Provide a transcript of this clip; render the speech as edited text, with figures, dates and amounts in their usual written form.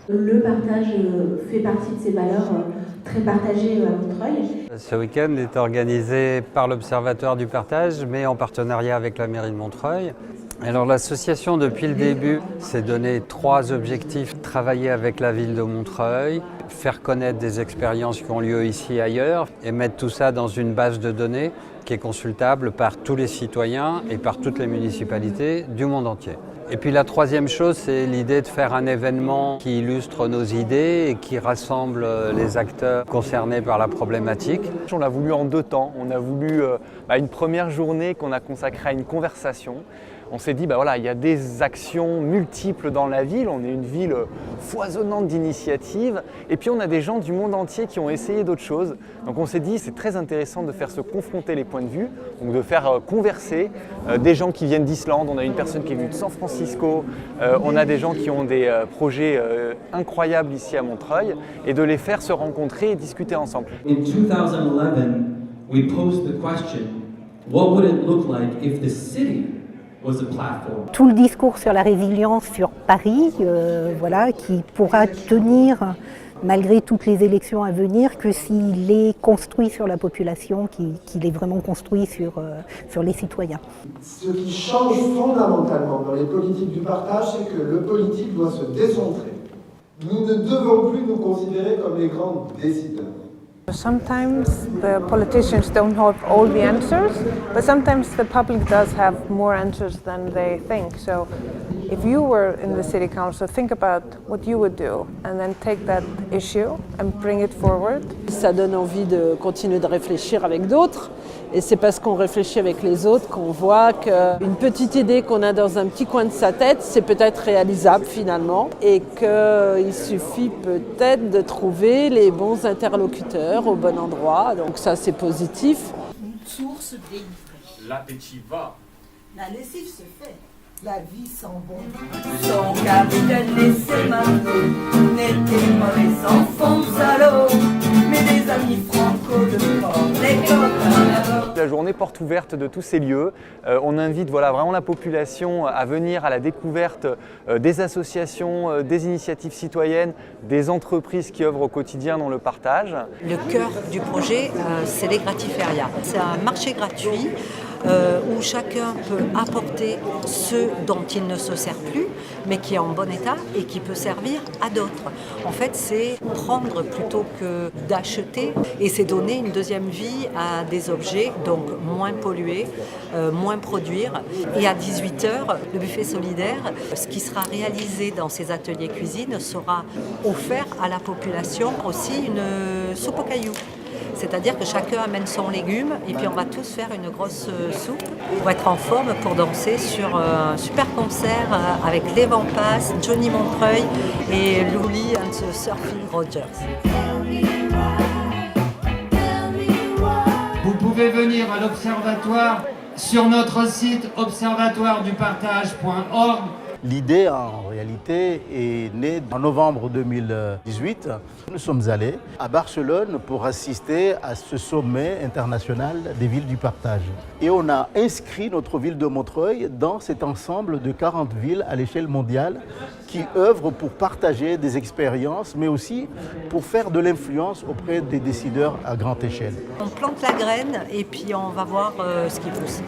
Le partage fait partie de ces valeurs très partagées à Montreuil. Ce week-end est organisé par l'Observatoire du partage, mais en partenariat avec la mairie de Montreuil. Alors l'association, depuis le début, s'est donné 3 objectifs. Travailler avec la ville de Montreuil, faire connaître des expériences qui ont lieu ici et ailleurs, et mettre tout ça dans une base de données qui est consultable par tous les citoyens et par toutes les municipalités du monde entier. Et puis la 3e chose, c'est l'idée de faire un événement qui illustre nos idées et qui rassemble les acteurs concernés par la problématique. On l'a voulu en 2 temps. On a voulu une première journée qu'on a consacrée à une conversation. On s'est dit, il y a des actions multiples dans la ville, on est une ville foisonnante d'initiatives, et puis on a des gens du monde entier qui ont essayé d'autres choses. Donc on s'est dit, c'est très intéressant de faire se confronter les points de vue, donc de faire converser des gens qui viennent d'Islande, on a une personne qui est venue de San Francisco, on a des gens qui ont des projets incroyables ici à Montreuil, et de les faire se rencontrer et discuter ensemble. In 2011, we posed the question, what would it look like if the city was a platform? Tout le discours sur la résilience sur Paris, qui pourra tenir malgré toutes les élections à venir que s'il est construit sur la population, qu'il est vraiment construit sur les citoyens. Ce qui change fondamentalement dans les politiques du partage, c'est que le politique doit se décentrer. Nous ne devons plus nous considérer comme les grands décideurs. Sometimes the politicians don't have all the answers, but sometimes the public does have more answers than they think. So if you were in the city council, think about what you would do and then take that issue and bring it forward. Ça donne envie de continuer de réfléchir avec d'autres. Et c'est parce qu'on réfléchit avec les autres qu'on voit qu'une petite idée qu'on a dans un petit coin de sa tête, c'est peut-être réalisable finalement. Et qu'il suffit peut-être de trouver les bons interlocuteurs au bon endroit. Donc ça, c'est positif. Une source délivrée. L'appétit va. La lessive se fait. La vie sent bon. Son capitaine et ses matelots n'étaient pas les enfants salauds, mais des amis franco de port, les copains. La journée porte ouverte de tous ces lieux. On invite vraiment la population à venir à la découverte des associations, des initiatives citoyennes, des entreprises qui œuvrent au quotidien dans le partage. Le cœur du projet, c'est les gratiférias. C'est un marché gratuit où chacun peut apporter ce dont il ne se sert plus, mais qui est en bon état et qui peut servir à d'autres. En fait, c'est prendre plutôt que d'acheter et c'est donner une deuxième vie à des objets, donc moins polluer, moins produire. Et à 18h, le buffet solidaire, ce qui sera réalisé dans ces ateliers cuisine sera offert à la population aussi une soupe aux cailloux. C'est-à-dire que chacun amène son légume et puis on va tous faire une grosse soupe pour être en forme pour danser sur un super concert avec les Vampas, Johnny Montreuil et Loulie and the Surfing Rogers. Vous pouvez venir à l'Observatoire sur notre site observatoiredupartage.org. L'idée, en réalité, est née en novembre 2018. Nous sommes allés à Barcelone pour assister à ce sommet international des villes du partage. Et on a inscrit notre ville de Montreuil dans cet ensemble de 40 villes à l'échelle mondiale qui œuvrent pour partager des expériences, mais aussi pour faire de l'influence auprès des décideurs à grande échelle. On plante la graine et puis on va voir ce qui pousse.